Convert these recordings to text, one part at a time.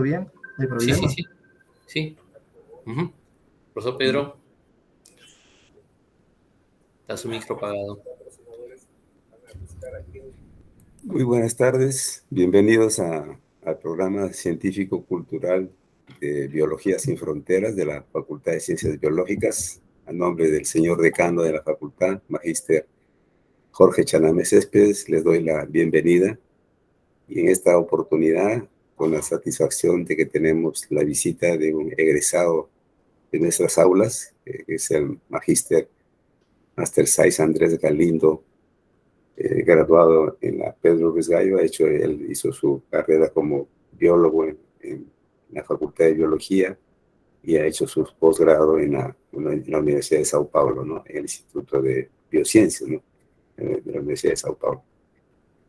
¿Todo bien? ¿No hay Sí, sí, problema? sí, sí. Ujú. Profesor Pedro, está su micro apagado. Muy buenas tardes, bienvenidos al programa científico-cultural de Biología Sin Fronteras de la Facultad de Ciencias Biológicas, a nombre del señor decano de la facultad, magíster Jorge Chaname Céspedes, les doy la bienvenida y en esta oportunidad, con la satisfacción de que tenemos la visita de un egresado de nuestras aulas, que es el magíster Master 6 Andrés Galindo, graduado en la Pedro Ruiz Gallo. Él hizo su carrera como biólogo en la Facultad de Biología y ha hecho su posgrado en la Universidad de Sao Paulo, ¿no? En el Instituto de Biociencias, ¿no? De la Universidad de Sao Paulo.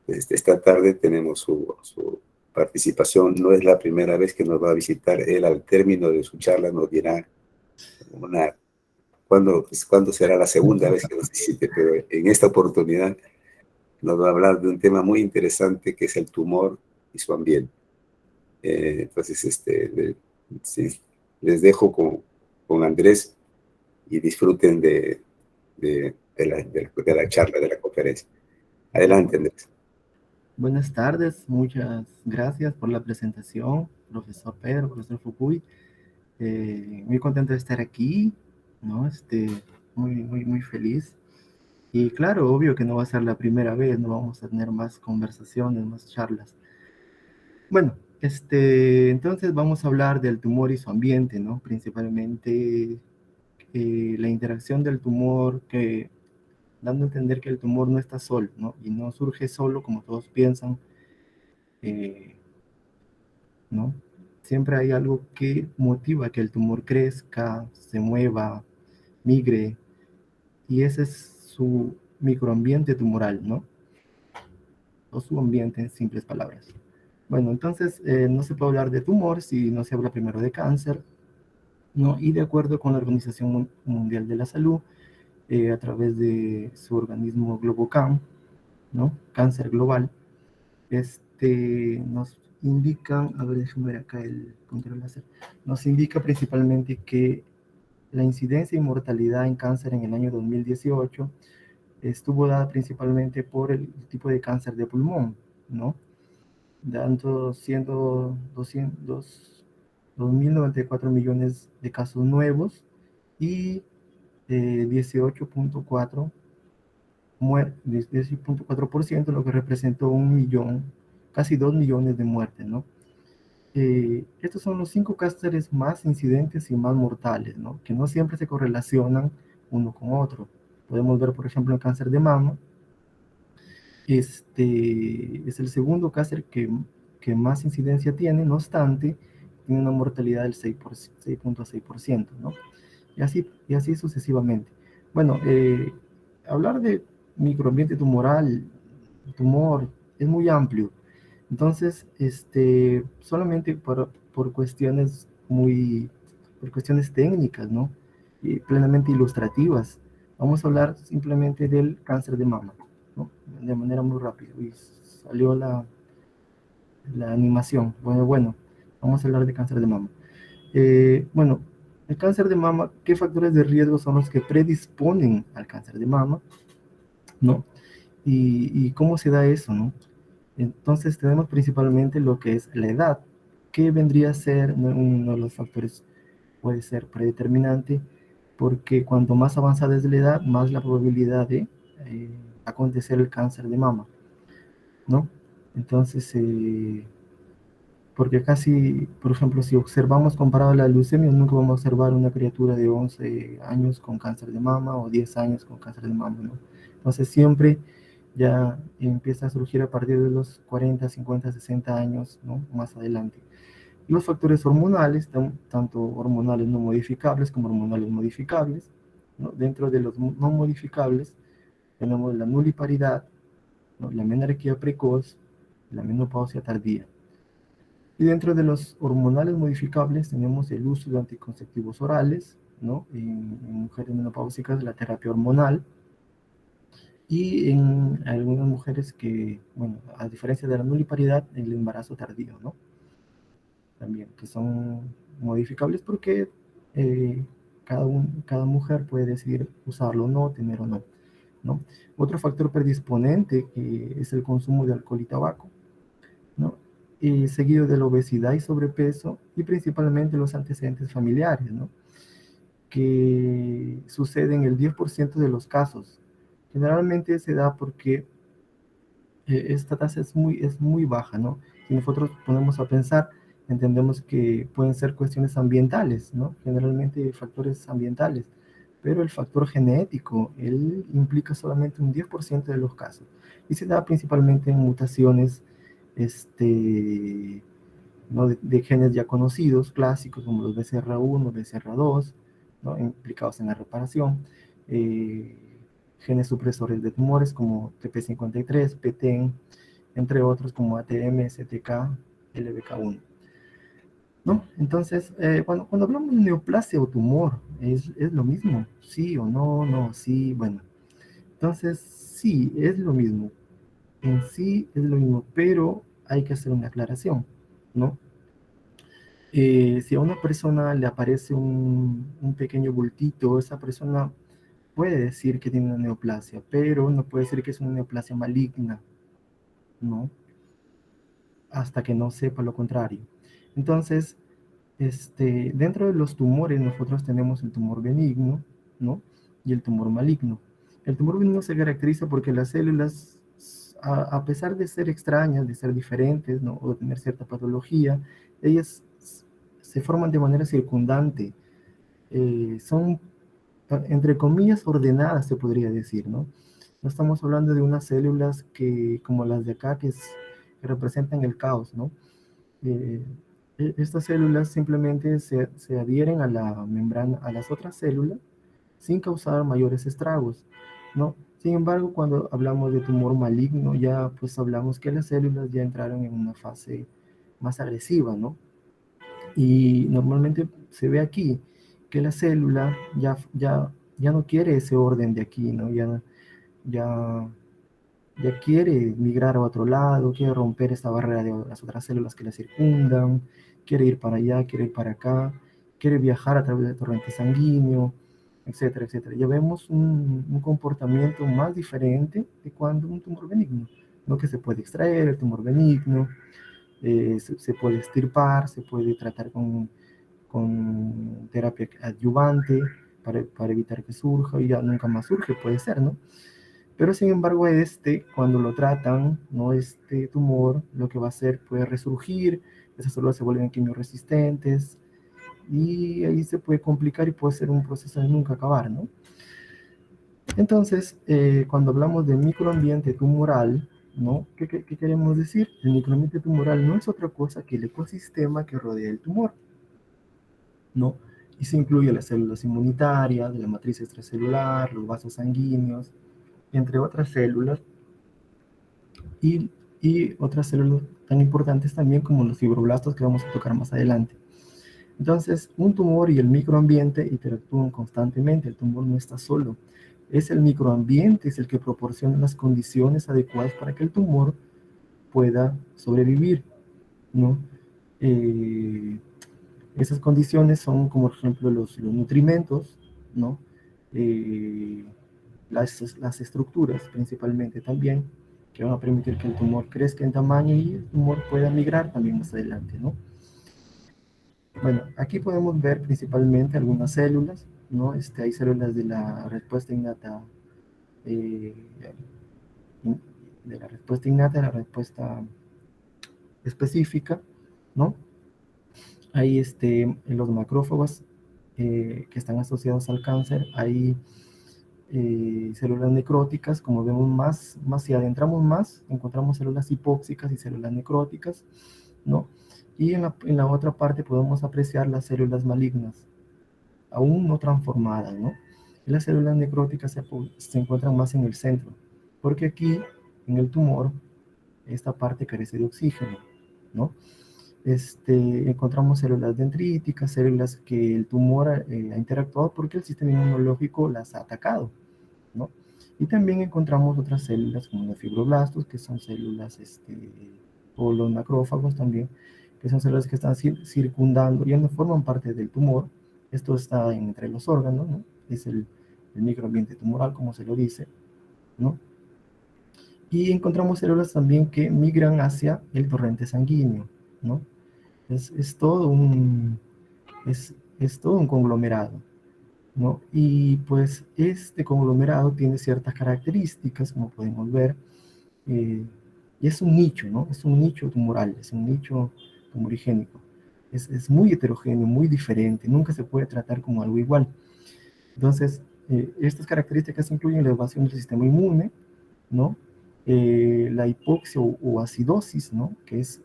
Esta tarde tenemos su participación. No es la primera vez que nos va a visitar. Él, al término de su charla, nos dirá cuándo será la segunda vez que nos visite, pero en esta oportunidad nos va a hablar de un tema muy interesante, que es el tumor y su ambiente. Entonces, sí, les dejo con Andrés y disfruten de la charla, de la conferencia. Adelante, Andrés. Buenas tardes, muchas gracias por la presentación, profesor Pedro, profesor Fukui. Muy contento de estar aquí, ¿no? Muy feliz. Y claro, obvio que no va a ser la primera vez, no vamos a tener más conversaciones, más charlas. Bueno, entonces vamos a hablar del tumor y su ambiente, ¿no? Principalmente la interacción del tumor, dando a entender que el tumor no está solo, ¿no? Y no surge solo como todos piensan, eh, ¿no? Siempre hay algo que motiva que el tumor crezca, se mueva, migre, y ese es su microambiente tumoral, ¿no? O su ambiente en simples palabras. Bueno, entonces no se puede hablar de tumor si no se habla primero de cáncer, ¿no? Y de acuerdo con la Organización Mundial de la Salud, a través de su organismo GloboCam, ¿no? Cáncer global, nos indican, a ver, déjame ver acá el punto láser, nos indica principalmente que la incidencia y mortalidad en cáncer en el año 2018 estuvo dada principalmente por el tipo de cáncer de pulmón, ¿no? Dando siendo 2.094 millones de casos nuevos y 18.4%, lo que representó 1 millón, casi 2 millones de muertes, ¿no? Estos son los 5 cánceres más incidentes y más mortales, ¿no? Que no siempre se correlacionan uno con otro. Podemos ver, por ejemplo, el cáncer de mama. Es el segundo cáncer que más incidencia tiene, no obstante, tiene una mortalidad del 6.6%, ¿no? Y así sucesivamente. Bueno, hablar de microambiente tumoral, tumor, es muy amplio. Entonces, solamente por cuestiones por cuestiones técnicas, ¿no? Y plenamente ilustrativas, vamos a hablar simplemente del cáncer de mama, ¿no? De manera muy rápida. Y salió la animación. Bueno, vamos a hablar de cáncer de mama. Bueno, el cáncer de mama, ¿qué factores de riesgo son los que predisponen al cáncer de mama? ¿No? Y cómo se da eso, ¿no? Entonces tenemos principalmente lo que es la edad, que vendría a ser uno de los factores, puede ser predeterminante, porque cuanto más avanzada es la edad, más la probabilidad de acontecer el cáncer de mama, ¿no? Entonces, porque casi, por ejemplo, si observamos comparado a la leucemia, nunca vamos a observar una criatura de 11 años con cáncer de mama o 10 años con cáncer de mama, ¿no? Entonces siempre ya empieza a surgir a partir de los 40, 50, 60 años, ¿no? Más adelante. Los factores hormonales, tanto hormonales no modificables como hormonales modificables, ¿no? Dentro de los no modificables tenemos la nuliparidad, ¿no? La menarquía precoz, la menopausia tardía. Y dentro de los hormonales modificables tenemos el uso de anticonceptivos orales, ¿no? En mujeres menopáusicas la terapia hormonal, y en algunas mujeres que, bueno, a diferencia de la nuliparidad, el embarazo tardío, ¿no? también, que son modificables porque cada mujer puede decidir usarlo o no, tener o no, ¿no? Otro factor predisponente que es el consumo de alcohol y tabaco, ¿no? Y seguido de la obesidad y sobrepeso y principalmente los antecedentes familiares, ¿no? Que sucede en el 10% de los casos. Generalmente se da porque esta tasa es muy baja, ¿no? Si nosotros ponemos a pensar, entendemos que pueden ser cuestiones ambientales, ¿no? Generalmente factores ambientales, pero el factor genético, él implica solamente un 10% de los casos y se da principalmente en mutaciones, ¿no? de genes ya conocidos, clásicos, como los BCR1, BCR2, ¿no? Implicados en la reparación, eh, genes supresores de tumores como TP53, PTEN, entre otros como ATM, STK, LBK1, ¿no? Entonces, cuando hablamos de neoplasia o tumor, ¿es lo mismo? ¿Sí o no? No, sí, bueno. Entonces, sí, es lo mismo. En sí es lo mismo, pero hay que hacer una aclaración, ¿no? Si a una persona le aparece un pequeño bultito, esa persona puede decir que tiene una neoplasia, pero no puede decir que es una neoplasia maligna, ¿no? Hasta que no sepa lo contrario. Entonces, dentro de los tumores nosotros tenemos el tumor benigno, ¿no? Y el tumor maligno. El tumor benigno se caracteriza porque las células, a pesar de ser extrañas, de ser diferentes, ¿no? O de tener cierta patología, ellas se forman de manera circundante. Son, entre comillas, ordenadas, se podría decir, ¿no? No estamos hablando de unas células que, como las de acá, que representan el caos, ¿no? Eh, Estas células simplemente se adhieren a la membrana, a las otras células, sin causar mayores estragos, ¿no? Sin embargo, cuando hablamos de tumor maligno, ya pues hablamos que las células ya entraron en una fase más agresiva, ¿no? Y normalmente se ve aquí que la célula ya no quiere ese orden de aquí, ¿no? Ya, ya quiere migrar a otro lado, quiere romper esta barrera de las otras células que la circundan, quiere ir para allá, quiere ir para acá, quiere viajar a través del torrente sanguíneo, etcétera, etcétera. Ya vemos un comportamiento más diferente de cuando un tumor benigno, ¿no? Que se puede extraer el tumor benigno, se puede extirpar, se puede tratar con terapia adyuvante para evitar que surja y ya nunca más surge, puede ser, ¿no? Pero sin embargo, cuando lo tratan, ¿no? Este tumor, lo que va a hacer puede resurgir, esas células se vuelven quimioresistentes y ahí se puede complicar y puede ser un proceso de nunca acabar, ¿no? Entonces, cuando hablamos de microambiente tumoral, ¿no? ¿Qué queremos decir? El microambiente tumoral no es otra cosa que el ecosistema que rodea el tumor, ¿no? Y se incluye las células inmunitarias, de la matriz extracelular, los vasos sanguíneos, entre otras células, y, y otras células tan importantes también como los fibroblastos que vamos a tocar más adelante. Entonces, un tumor y el microambiente interactúan constantemente, el tumor no está solo, es el microambiente, es el que proporciona las condiciones adecuadas para que el tumor pueda sobrevivir, ¿no? Eh, Esas condiciones son, como por ejemplo, los nutrimentos, ¿no? Eh, las estructuras principalmente también, que van a permitir que el tumor crezca en tamaño y el tumor pueda migrar también más adelante, ¿no? Bueno, aquí podemos ver principalmente algunas células, ¿no? Hay células de la respuesta innata, eh, de la respuesta innata, de la respuesta específica, ¿no? Hay en los macrófagos que están asociados al cáncer, hay células necróticas, como vemos más si adentramos más, encontramos células hipóxicas y células necróticas, ¿no? Y en la otra parte podemos apreciar las células malignas, aún no transformadas, ¿no? Y las células necróticas se encuentran más en el centro, porque aquí, en el tumor, esta parte carece de oxígeno, ¿no? Encontramos células dendríticas, células que el tumor ha interactuado porque el sistema inmunológico las ha atacado, ¿no? Y también encontramos otras células como los fibroblastos, que son células, o los macrófagos también, que son células que están circundando, ya no forman parte del tumor. Esto está entre los órganos, ¿no? Es el microambiente tumoral, como se lo dice, ¿no? Y encontramos células también que migran hacia el torrente sanguíneo, ¿no? Es todo un conglomerado, ¿no? Y pues este conglomerado tiene ciertas características, como podemos ver, y es un nicho, ¿no? Es un nicho tumoral, es un nicho tumorigénico. Es muy heterogéneo, muy diferente, nunca se puede tratar como algo igual. Entonces, estas características incluyen la evasión del sistema inmune, ¿no? La hipoxia o acidosis, ¿no? Que es,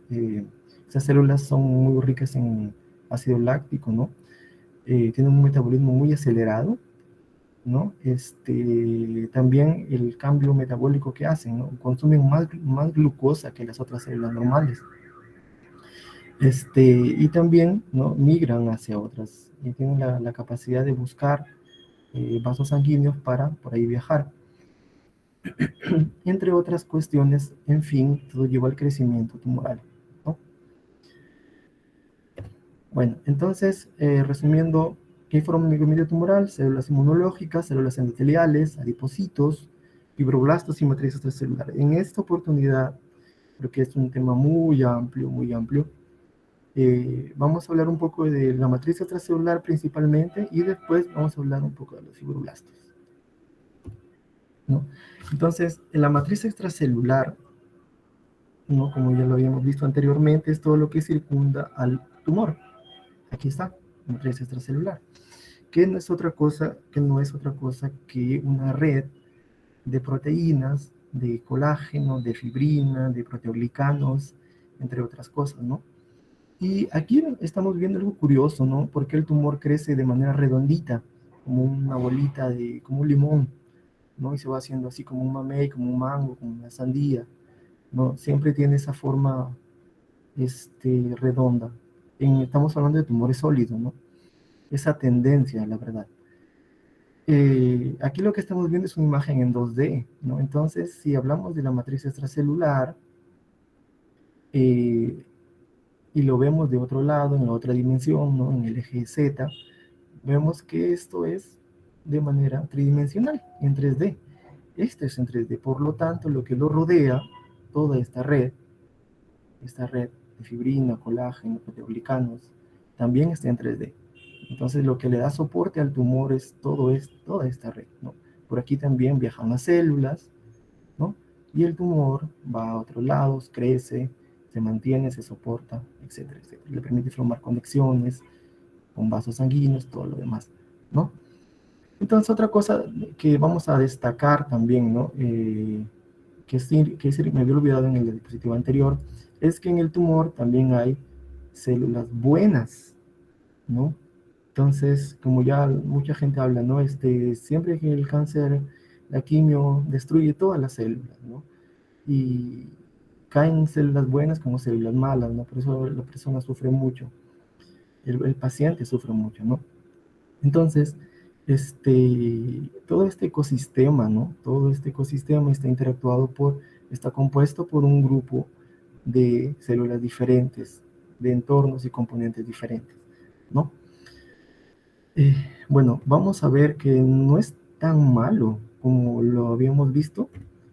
esas células son muy ricas en ácido láctico, ¿no? Tienen un metabolismo muy acelerado, ¿no? También el cambio metabólico que hacen, ¿no? Consumen más glucosa que las otras células normales. Y también, ¿no? Migran hacia otras y tienen la capacidad de buscar vasos sanguíneos para por ahí viajar. Entre otras cuestiones, en fin, todo lleva al crecimiento tumoral, ¿no? Bueno, entonces, resumiendo, ¿qué forma el microambiente tumoral? Células inmunológicas, células endoteliales, adipocitos, fibroblastos y matriz extracelular. En esta oportunidad, creo que es un tema muy amplio, vamos a hablar un poco de la matriz extracelular principalmente y después vamos a hablar un poco de los fibroblastos, ¿no? Entonces, en la matriz extracelular, ¿no? Como ya lo habíamos visto anteriormente, es todo lo que circunda al tumor. Aquí está, matriz extracelular, que no es otra cosa que una red de proteínas, de colágeno, de fibrina, de proteoglicanos, entre otras cosas, ¿no? Y aquí estamos viendo algo curioso, ¿no? Porque el tumor crece de manera redondita, como una bolita como un limón, ¿no? Y se va haciendo así como un mamey, como un mango, como una sandía, ¿no? Siempre tiene esa forma redonda. Estamos hablando de tumores sólidos, ¿no? Esa tendencia, la verdad. Aquí lo que estamos viendo es una imagen en 2D, ¿no? Entonces, si hablamos de la matriz extracelular y lo vemos de otro lado, en otra dimensión, ¿no? En el eje Z, vemos que esto es de manera tridimensional, en 3D. Esto es en 3D, por lo tanto, lo que lo rodea, toda esta red de fibrina, colágeno, proteoglicanos, también está en 3D. Entonces, lo que le da soporte al tumor es toda esta red, ¿no? Por aquí también viajan las células, ¿no? Y el tumor va a otros lados, crece, se mantiene, se soporta, etcétera, etcétera. Le permite formar conexiones con vasos sanguíneos, todo lo demás, ¿no? Entonces, otra cosa que vamos a destacar también, ¿no? Me había olvidado en el diapositiva anterior, es que en el tumor también hay células buenas, ¿no? Entonces, como ya mucha gente habla, ¿no? Siempre que el cáncer, la quimio destruye todas las células, ¿no? Y caen células buenas como células malas, ¿no? Por eso la persona sufre mucho, el paciente sufre mucho, ¿no? Entonces, todo este ecosistema, ¿no? Todo este ecosistema está compuesto por un grupo de células diferentes, de entornos y componentes diferentes, ¿no? Bueno, vamos a ver que no es tan malo como lo habíamos visto.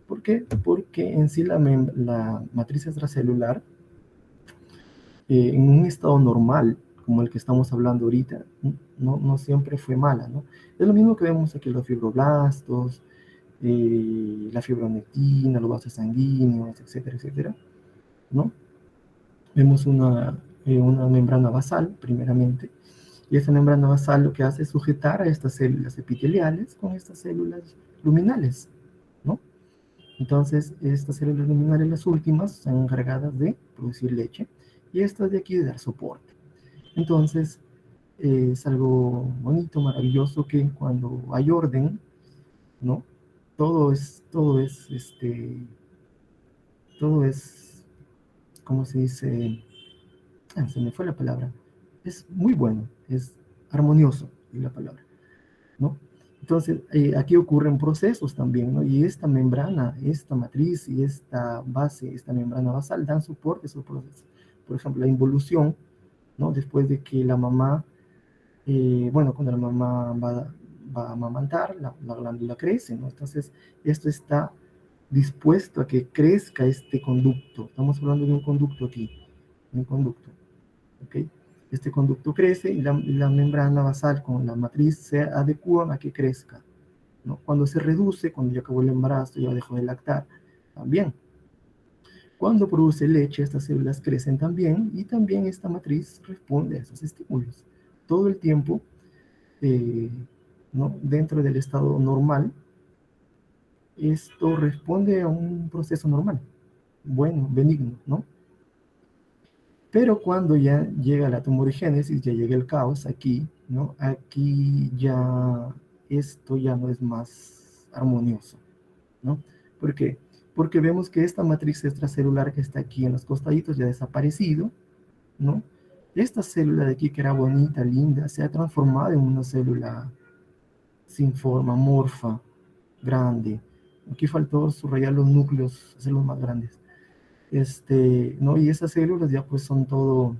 ¿Por qué? Porque en sí la matriz extracelular, en un estado normal, como el que estamos hablando ahorita, no siempre fue mala, ¿no? Es lo mismo que vemos aquí los fibroblastos, la fibronectina, los vasos sanguíneos, etcétera, etcétera, ¿no? Vemos una membrana basal, primeramente, y esa membrana basal lo que hace es sujetar a estas células epiteliales con estas células luminales, ¿no? Entonces, estas células luminales, las últimas, son encargadas de producir leche, y estas de aquí de dar soporte. Entonces, es algo bonito, maravilloso, que cuando hay orden, ¿no? Todo es, ¿cómo se dice? Se me fue la palabra. Es muy bueno, es armonioso, es la palabra, ¿no? Entonces, aquí ocurren procesos también, ¿no? Y esta membrana, esta matriz y esta base, esta membrana basal dan soporte a esos procesos. por ejemplo, la involución, ¿no? Después de que la mamá, bueno, cuando la mamá va a amamantar, la glándula crece, ¿no? Entonces, esto está dispuesto a que crezca este conducto. Estamos hablando de un conducto aquí, un conducto, ¿ok? Este conducto crece y la membrana basal con la matriz se adecúan a que crezca, ¿no? Cuando se reduce, cuando ya acabó el embarazo, ya dejó de lactar, también. Cuando produce leche, estas células crecen también y también esta matriz responde a esos estímulos. Todo el tiempo, ¿no? Dentro del estado normal, esto responde a un proceso normal, bueno, benigno, ¿no? Pero cuando ya llega la tumorigénesis, ya llega el caos aquí, ¿no? Aquí ya esto ya no es más armonioso, ¿no? ¿Por qué? Porque vemos que esta matriz extracelular que está aquí en los costaditos ya ha desaparecido, ¿no? Esta célula de aquí que era bonita, linda, se ha transformado en una célula sin forma, morfa, grande. Aquí faltó subrayar los núcleos, hacerlos más grandes. ¿No? Y esas células ya pues son todo,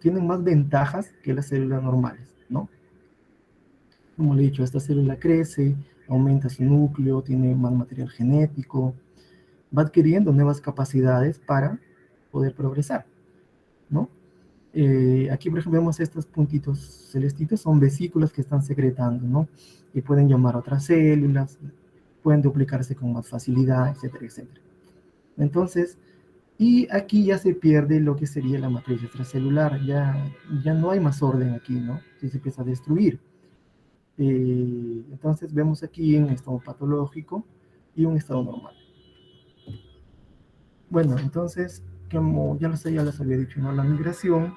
tienen más ventajas que las células normales, ¿no? Como le he dicho, esta célula crece, aumenta su núcleo, tiene más material genético, va adquiriendo nuevas capacidades para poder progresar, ¿no? Aquí, por ejemplo, vemos estos puntitos celestitos, son vesículas que están secretando, ¿no? Y pueden llamar a otras células, pueden duplicarse con más facilidad, etcétera, etcétera. Entonces, y aquí ya se pierde lo que sería la matriz extracelular, ya no hay más orden aquí, ¿no? Se empieza a destruir. Entonces vemos aquí un estado patológico y un estado normal. Bueno, entonces, como ya les había dicho, ¿no? La migración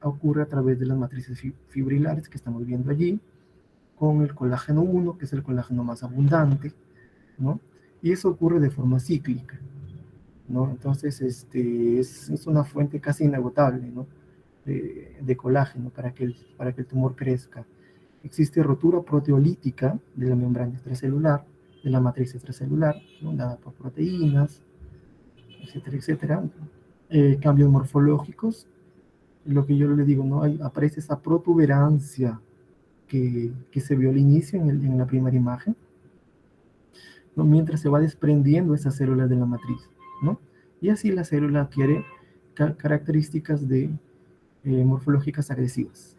ocurre a través de las matrices fibrilares que estamos viendo allí, con el colágeno 1, que es el colágeno más abundante, ¿no? Y eso ocurre de forma cíclica, ¿no? Entonces, es una fuente casi inagotable, ¿no? De colágeno para que el tumor crezca. Existe rotura proteolítica de la membrana extracelular, de la matriz extracelular, ¿no? Dada por proteínas, etcétera, etcétera. Cambios morfológicos, lo que yo le digo, ¿no? Aparece esa protuberancia que se vio al inicio en la primera imagen, ¿no? Mientras se va desprendiendo esa célula de la matriz, ¿no? Y así la célula adquiere características morfológicas agresivas.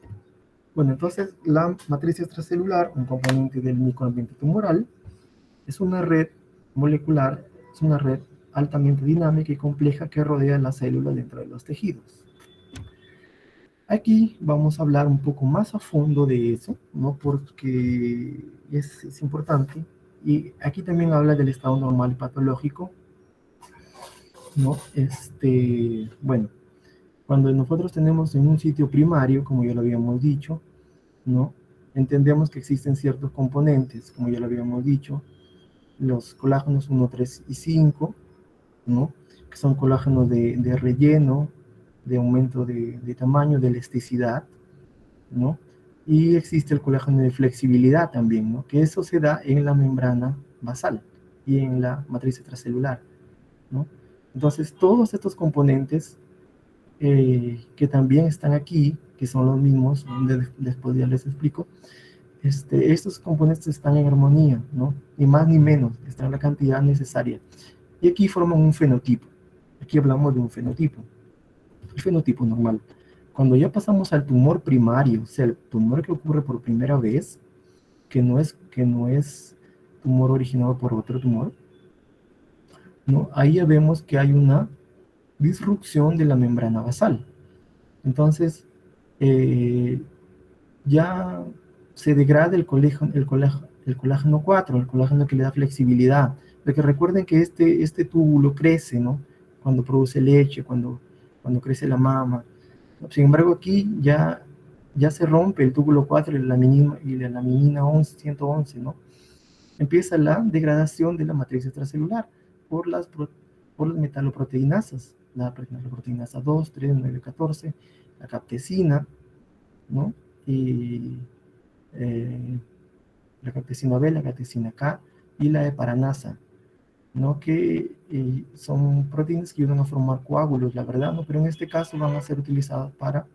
Bueno, entonces la matriz extracelular, un componente del microambiente tumoral, es una red molecular, es una red altamente dinámica y compleja que rodea la célula dentro de los tejidos. Aquí vamos a hablar un poco más a fondo de eso, ¿no? Porque es importante. Y aquí también habla del estado normal y patológico, ¿no? Bueno, cuando nosotros tenemos en un sitio primario, como ya lo habíamos dicho, ¿no? Entendemos que existen ciertos componentes, como ya lo habíamos dicho, los colágenos 1, 3 y 5, ¿no? Que son colágenos de relleno, de aumento de tamaño, de elasticidad, ¿no? Y existe el colágeno de flexibilidad también, ¿no? Que eso se da en la membrana basal y en la matriz extracelular, ¿no? Entonces, todos estos componentes que también están aquí, que son los mismos, después ya les explico, estos componentes están en armonía, ¿no? Ni más ni menos, están en la cantidad necesaria. Y aquí forman un fenotipo. Aquí hablamos de un fenotipo. El fenotipo normal. Cuando ya pasamos al tumor primario, o sea, el tumor que ocurre por primera vez, que no es tumor originado por otro tumor, ¿no? Ahí ya vemos que hay una disrupción de la membrana basal. Entonces, ya se degrada el colágeno 4, el colágeno que le da flexibilidad. Porque recuerden que este túbulo crece, ¿no? Cuando produce leche, cuando crece la mama. Sin embargo, aquí ya se rompe el túbulo 4 y la laminina 111, ¿no? Empieza la degradación de la matriz extracelular por las metaloproteinasas, la proteínasa 2, 3, 9, 14, la captecina, ¿no? Y la captecina B, la captecina K y la heparanasa, ¿no? Que son proteínas que ayudan a formar coágulos, la verdad, ¿no? Pero en este caso van a ser utilizadas para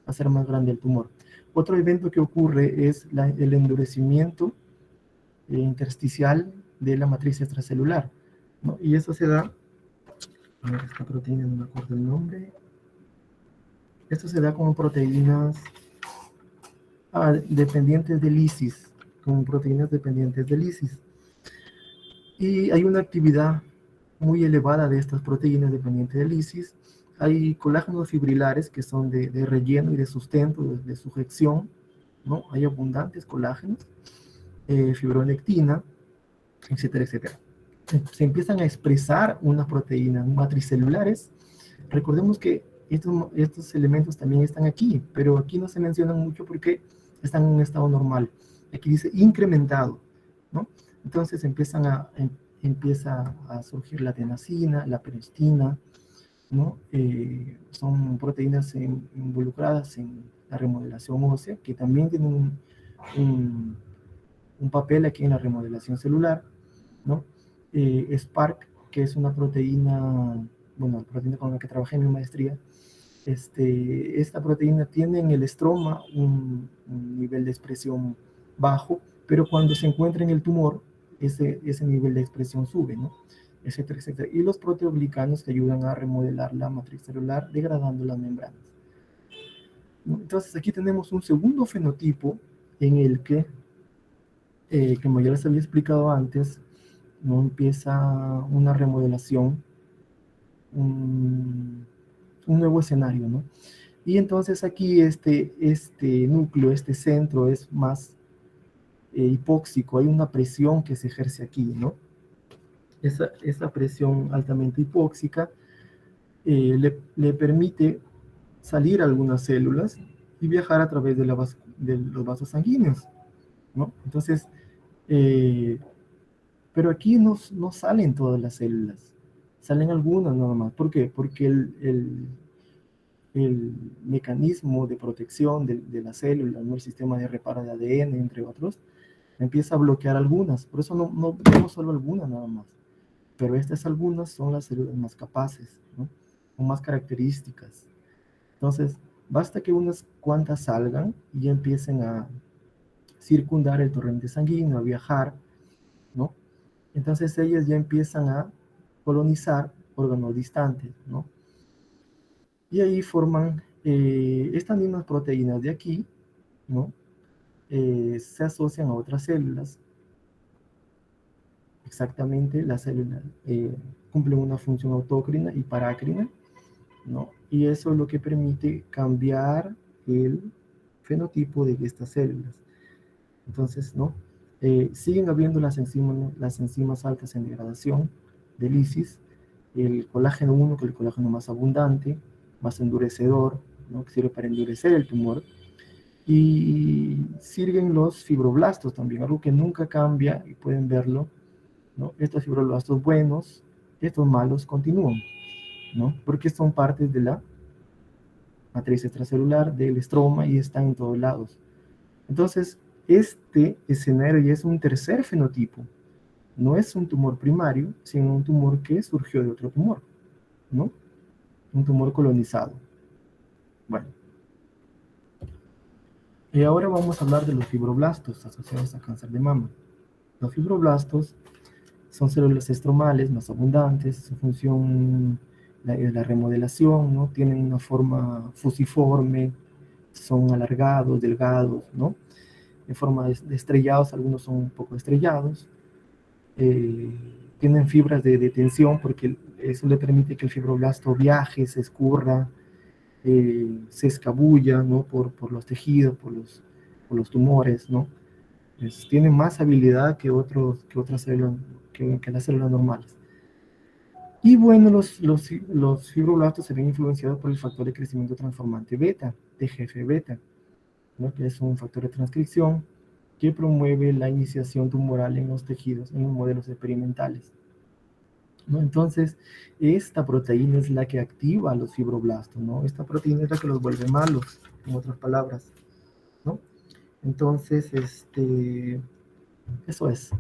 hacer más grande el tumor. Otro evento que ocurre es el endurecimiento intersticial de la matriz extracelular, ¿no? Y eso se da, a ver, esta proteína no me acuerdo el nombre, esto se da como proteínas dependientes de lisis, como proteínas dependientes de lisis. Y hay una actividad muy elevada de estas proteínas dependientes de lisis. Hay colágenos fibrilares que son de relleno y de sustento, de sujeción, ¿no? Hay abundantes colágenos, fibronectina, etcétera, etcétera. Se empiezan a expresar unas proteínas matricelulares. Recordemos que estos elementos también están aquí, pero aquí no se mencionan mucho porque están en un estado normal. Aquí dice incrementado, ¿no? Entonces empieza a surgir la adenosina, la perestina, ¿no? Son proteínas involucradas en la remodelación ósea, que también tienen un papel aquí en la remodelación celular, ¿no? Spark, que es una proteína, bueno, la proteína con la que trabajé en mi maestría, esta proteína tiene en el estroma un nivel de expresión bajo, pero cuando se encuentra en el tumor, ese nivel de expresión sube, ¿no? Etcétera, etcétera. Y los proteoglicanos que ayudan a remodelar la matriz celular degradando las membranas, ¿no? Entonces aquí tenemos un segundo fenotipo en el que, como ya les había explicado antes, ¿no? Empieza una remodelación, un nuevo escenario, ¿no? Y entonces aquí este núcleo, este centro es más hipóxico, hay una presión que se ejerce aquí, ¿no? Esa presión altamente hipóxica le permite salir a algunas células y viajar a través de los vasos sanguíneos, ¿no? Entonces, pero aquí no salen todas las células, salen algunas nada más. ¿Por qué? Porque el mecanismo de protección de la célula, ¿no? El sistema de reparo de ADN, entre otros, empieza a bloquear algunas. Por eso no vemos solo algunas nada más. Pero estas algunas son las células más capaces, ¿no? Con más características. Entonces, basta que unas cuantas salgan y empiecen a circundar el torrente sanguíneo, a viajar, ¿no? Entonces ellas ya empiezan a colonizar órganos distantes, ¿no? Y ahí forman estas mismas proteínas de aquí, ¿no? Se asocian a otras células. Exactamente, las células cumplen una función autócrina y parácrina, ¿no? Y eso es lo que permite cambiar el fenotipo de estas células. Entonces, ¿no? Siguen habiendo las enzimas altas en degradación de lisis, el colágeno 1, que es el colágeno más abundante, más endurecedor, ¿no? Que sirve para endurecer el tumor, y sirven los fibroblastos también, algo que nunca cambia, y pueden verlo, ¿no? Estos fibroblastos buenos, estos malos continúan, ¿no? Porque son partes de la matriz extracelular, del estroma, y están en todos lados. Entonces, este escenario ya es un tercer fenotipo. No es un tumor primario, sino un tumor que surgió de otro tumor, ¿no? Un tumor colonizado. Bueno. Y ahora vamos a hablar de los fibroblastos asociados a cáncer de mama. Los fibroblastos son células estromales más abundantes, su función es la remodelación, ¿no? Tienen una forma fusiforme, son alargados, delgados, ¿no? En forma de estrellados, algunos son un poco estrellados, tienen fibras de tensión porque eso le permite que el fibroblasto viaje, se escurra, se escabulla, ¿no? por los tejidos, por los tumores, ¿no? Tienen más habilidad que otras células, que las células normales. Y bueno, los fibroblastos se ven influenciados por el factor de crecimiento transformante beta, TGF-beta, ¿no? Que es un factor de transcripción que promueve la iniciación tumoral en los tejidos, en los modelos experimentales, ¿no? Entonces, esta proteína es la que activa a los fibroblastos, ¿no? Esta proteína es la que los vuelve malos, en otras palabras, ¿no? Entonces, eso es.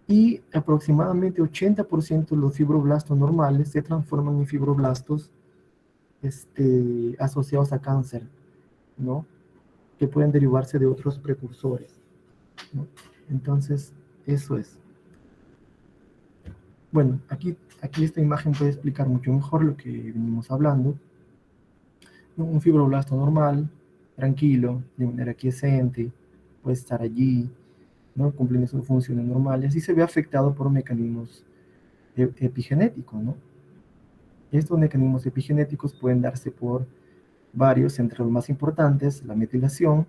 y aproximadamente 80% de los fibroblastos normales se transforman en fibroblastos asociados a cáncer, ¿no? Que pueden derivarse de otros precursores, ¿no? Entonces, eso es. Bueno, aquí esta imagen puede explicar mucho mejor lo que venimos hablando, ¿no? Un fibroblasto normal, tranquilo, de manera quiescente, puede estar allí, ¿no? Cumpliendo sus funciones normales y se ve afectado por mecanismos epigenéticos, ¿no? Estos mecanismos epigenéticos pueden darse por varios, entre los más importantes, la metilación,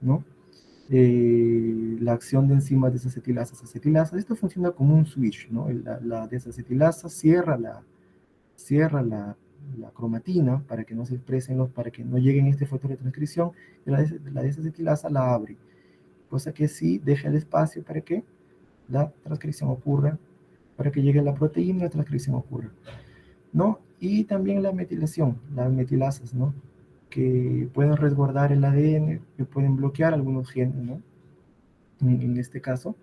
¿no? La acción de enzimas desacetilasas, acetilasas. Esto funciona como un switch, ¿no? La desacetilasa cierra la cromatina para que no se expresen, para que no lleguen este factor de transcripción, y la desacetilasa la abre, cosa que sí deja el espacio para que la transcripción ocurra, para que llegue la proteína y la transcripción ocurra, ¿no? Y también la metilación, las metilasas, ¿no? Que pueden resguardar el ADN, que pueden bloquear algunos genes, ¿no? En este caso,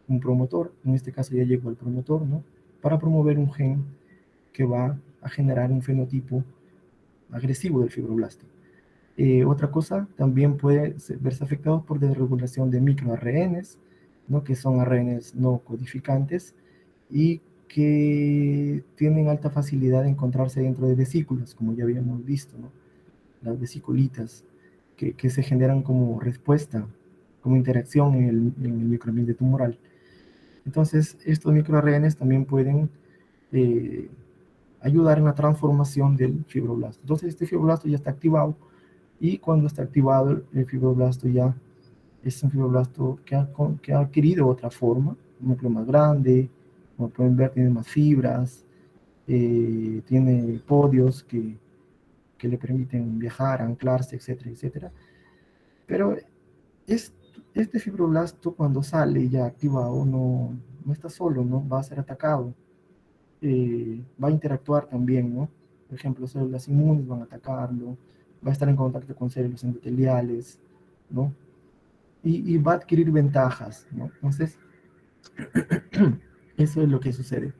un promotor, en este caso ya llegó el promotor, ¿no? Para promover un gen que va a generar un fenotipo agresivo del fibroblasto. Otra cosa, también puede verse afectado por desregulación de microARNs, ¿no? Que son ARNs no codificantes y que tienen alta facilidad de encontrarse dentro de vesículas, como ya habíamos visto, ¿no? Las vesiculitas, que se generan como respuesta, como interacción en el microambiente tumoral. Entonces, estos microARNs también pueden ayudar en la transformación del fibroblasto. Entonces, este fibroblasto ya está activado, y cuando está activado el fibroblasto ya es un fibroblasto que ha adquirido otra forma, un núcleo más grande, como pueden ver tiene más fibras, tiene podios que le permiten viajar, anclarse, etcétera, etcétera. Pero este fibroblasto cuando sale ya activado no está solo, ¿no? Va a ser atacado, va a interactuar también, ¿no? Por ejemplo, células inmunes van a atacarlo, va a estar en contacto con células endoteliales, ¿no? Y va a adquirir ventajas, ¿no? Entonces, eso es lo que sucede.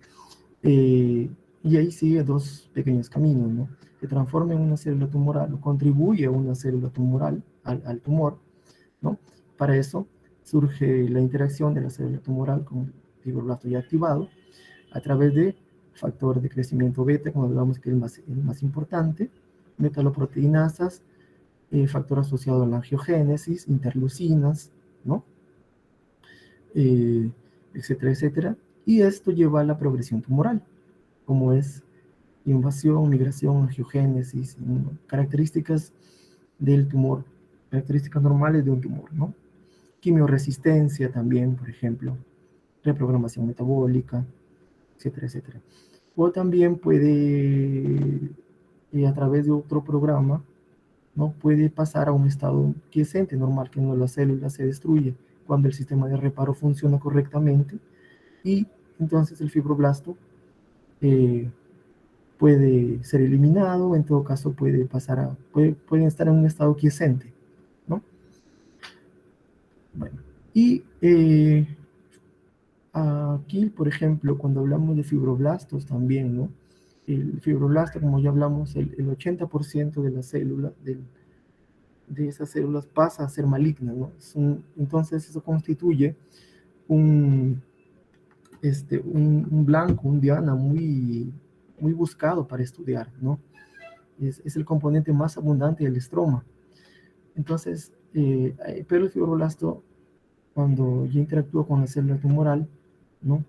Y ahí sigue dos pequeños caminos, ¿no? Se transforma en una célula tumoral o contribuye a una célula tumoral, al tumor, ¿no? Para eso surge la interacción de la célula tumoral con el fibroblasto ya activado a través de factores de crecimiento beta, como hablamos que es el más importante, metaloproteinasas, factor asociado a la angiogénesis, interleucinas, ¿no? Etcétera, etcétera. Y esto lleva a la progresión tumoral, como es invasión, migración, angiogénesis, ¿no? Características del tumor, características normales de un tumor, ¿no? Quimioresistencia también, por ejemplo, reprogramación metabólica, etcétera, etcétera. O también puede, a través de otro programa, ¿no? Puede pasar a un estado quiescente normal, que no la célula se destruye cuando el sistema de reparo funciona correctamente, y entonces el fibroblasto puede ser eliminado, en todo caso puede pasar pueden estar en un estado quiescente, ¿no? Bueno, y aquí, por ejemplo, cuando hablamos de fibroblastos también, ¿no? El fibroblasto, como ya hablamos, el 80% de las células, de esas células pasa a ser maligna, ¿no? Entonces eso constituye un blanco, un diana muy, muy buscado para estudiar, ¿no? Es el componente más abundante del estroma. Entonces, pero el fibroblasto, cuando ya interactúa con la célula tumoral, ¿no?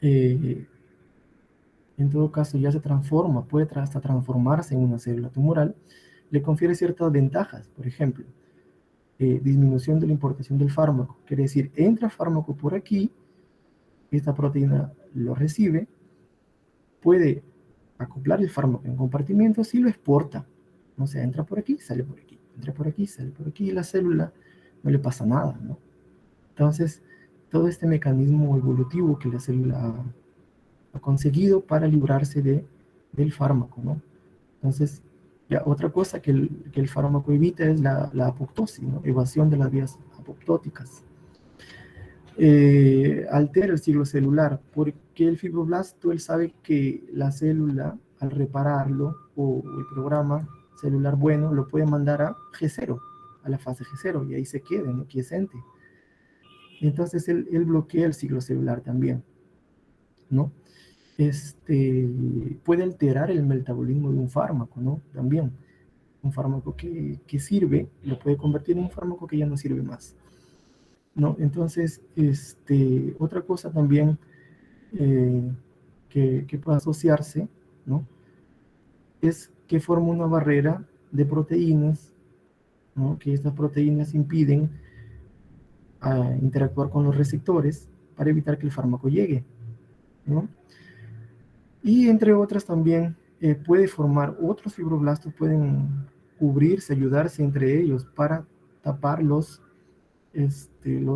En todo caso ya se transforma, puede hasta transformarse en una célula tumoral, le confiere ciertas ventajas, por ejemplo, disminución de la importación del fármaco, quiere decir, entra fármaco por aquí, esta proteína lo recibe, puede acoplar el fármaco en compartimentos y lo exporta, o sea, entra por aquí, sale por aquí, entra por aquí, sale por aquí, y la célula no le pasa nada, ¿no? Entonces, todo este mecanismo evolutivo que la célula ha conseguido para librarse del fármaco, ¿no? Entonces, ya otra cosa que el fármaco evita es la apoptosis, ¿no? Evasión de las vías apoptóticas. altera el ciclo celular, porque el fibroblasto, él sabe que la célula, al repararlo, o el programa celular bueno, lo puede mandar a G0, a la fase G0, y ahí se queda, ¿no? Quiescente. Entonces, él bloquea el ciclo celular también, ¿no? Puede alterar el metabolismo de un fármaco, ¿no? También. Un fármaco que sirve, lo puede convertir en un fármaco que ya no sirve más, ¿no? Entonces, otra cosa también que puede asociarse, ¿no? Es que forma una barrera de proteínas, ¿no? Que estas proteínas impiden interactuar con los receptores para evitar que el fármaco llegue, ¿no? Y entre otras también puede formar otros fibroblastos, pueden cubrirse, ayudarse entre ellos para tapar los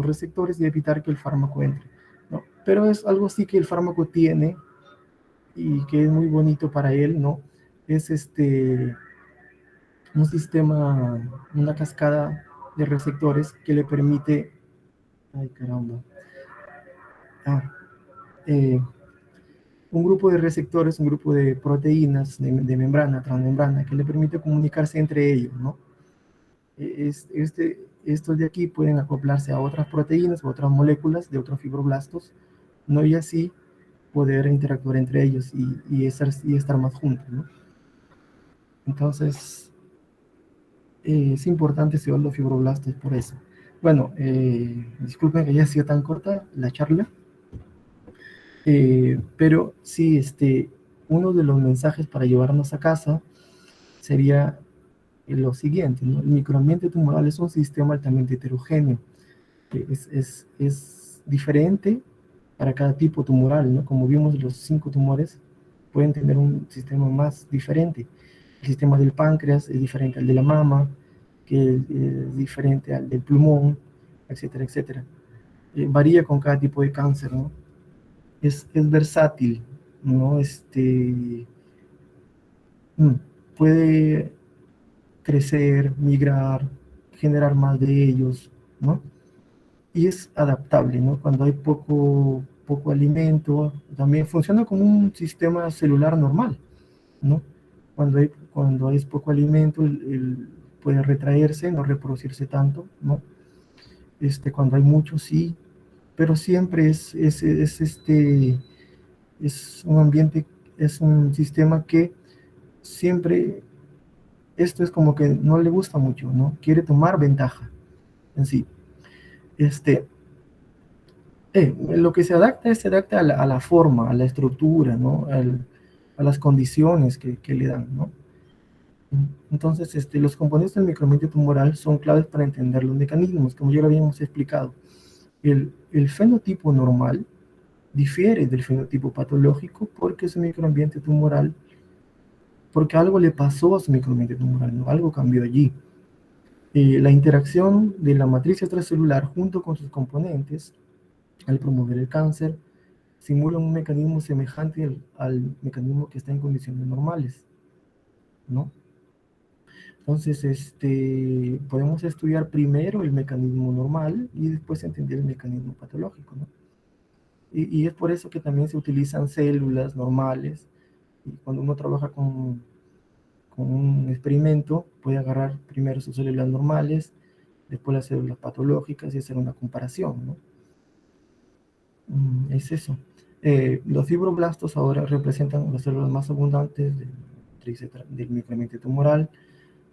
receptores y evitar que el fármaco entre, ¿no? Pero es algo sí que el fármaco tiene y que es muy bonito para él, ¿no? Es un sistema, una cascada de receptores que le permite, ay caramba, ah, eh, un grupo de receptores, un grupo de proteínas de membrana, transmembrana, que le permite comunicarse entre ellos, ¿no? Estos de aquí pueden acoplarse a otras proteínas o otras moléculas de otros fibroblastos, ¿no? Y así poder interactuar entre ellos y estar más juntos, ¿no? Entonces, es importante estudiar los fibroblastos por eso. Bueno, disculpen que haya sido tan corta la charla, pero sí, uno de los mensajes para llevarnos a casa sería lo siguiente, ¿no? El microambiente tumoral es un sistema altamente heterogéneo, que es diferente para cada tipo tumoral, ¿no? Como vimos, los 5 tumores pueden tener un sistema más diferente. El sistema del páncreas es diferente al de la mama, que es diferente al del pulmón, etcétera, etcétera. Varía con cada tipo de cáncer, ¿no? Es versátil, ¿no? Mm, puede crecer, migrar, generar más de ellos, ¿no? Y es adaptable, ¿no? Cuando hay poco alimento, también funciona como un sistema celular normal, ¿no? Cuando hay poco alimento, puede retraerse, no reproducirse tanto, ¿no? Cuando hay mucho, sí, pero siempre es un ambiente, es un sistema que siempre, esto es como que no le gusta mucho, ¿no? Quiere tomar ventaja en sí. Lo que se adapta a la forma, a la estructura, ¿no? A las condiciones que le dan, ¿no? Entonces, los componentes del microambiente tumoral son claves para entender los mecanismos, como ya lo habíamos explicado. El fenotipo normal difiere del fenotipo patológico porque su microambiente tumoral, porque algo le pasó a su microambiente tumoral, ¿no? Algo cambió allí. La interacción de la matriz extracelular junto con sus componentes al promover el cáncer simula un mecanismo semejante al mecanismo que está en condiciones normales, ¿no? Entonces, podemos estudiar primero el mecanismo normal y después entender el mecanismo patológico, ¿no? Y es por eso que también se utilizan células normales. Y cuando uno trabaja con un experimento, puede agarrar primero sus células normales, después las células patológicas y hacer una comparación, ¿no? Es eso. Los fibroblastos ahora representan las células más abundantes del microambiente tumoral,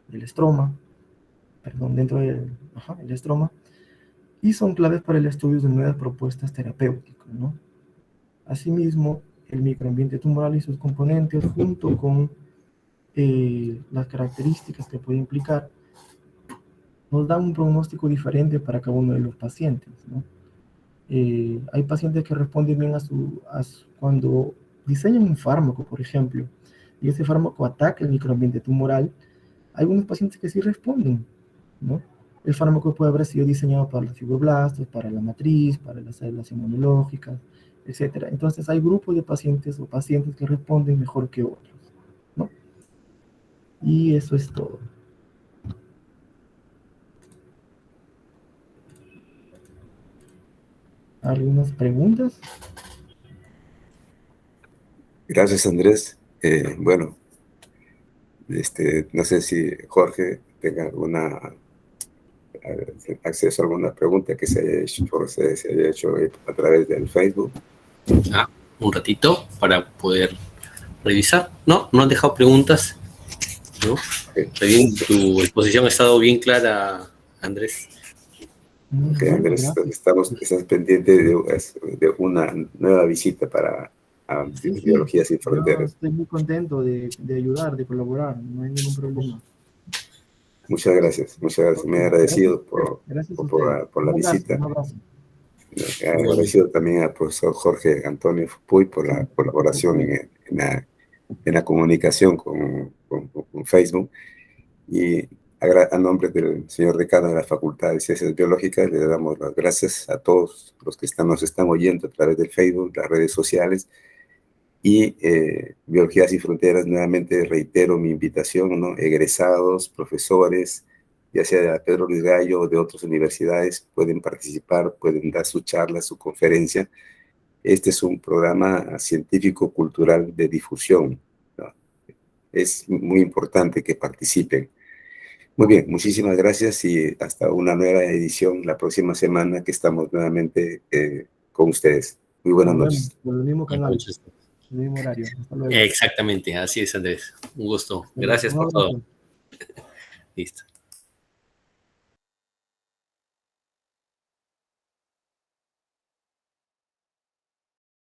del estroma, perdón, dentro del el estroma, y son claves para el estudio de nuevas propuestas terapéuticas, ¿no? Asimismo, el microambiente tumoral y sus componentes, junto con las características que puede implicar, nos dan un pronóstico diferente para cada uno de los pacientes, ¿no? Hay pacientes que responden bien cuando diseñan un fármaco, por ejemplo, y ese fármaco ataca el microambiente tumoral. Hay algunos pacientes que sí responden, ¿no? El fármaco puede haber sido diseñado para los fibroblastos, para la matriz, para las células inmunológicas, etcétera. Entonces hay grupos de pacientes o pacientes que responden mejor que otros, ¿no? Y eso es todo. algunas preguntas. Gracias, Andrés. Bueno, no sé si Jorge tenga acceso a alguna pregunta que se haya hecho a través del Facebook. Un ratito para poder revisar. No han dejado preguntas, ¿no? Está bien, tu exposición ha estado bien clara, Andrés. Okay, Andrés, estás pendiente de una nueva visita para Biología Sin Fronteras. Yo estoy muy contento de ayudar, de colaborar, no hay ningún problema. Muchas gracias. Me he agradecido por la visita. Un abrazo. He agradecido también al profesor Jorge Antonio Fupuy por la colaboración en la comunicación con Facebook. Y a nombre del señor decano de la Facultad de Ciencias Biológicas, le damos las gracias a todos los que nos están oyendo a través del Facebook, las redes sociales. Y Biología Sin Fronteras, nuevamente reitero mi invitación, ¿no? Egresados, profesores, ya sea de Pedro Luis Gallo o de otras universidades, pueden participar, pueden dar su charla, su conferencia. Este es un programa científico-cultural de difusión, ¿no? Es muy importante que participen. Muy bien, muchísimas gracias y hasta una nueva edición la próxima semana que estamos nuevamente con ustedes. Muy buenas noches. Por el mismo canal, el mismo horario. Hasta luego. Exactamente, así es, Andrés. Un gusto. Gracias por todo. Listo.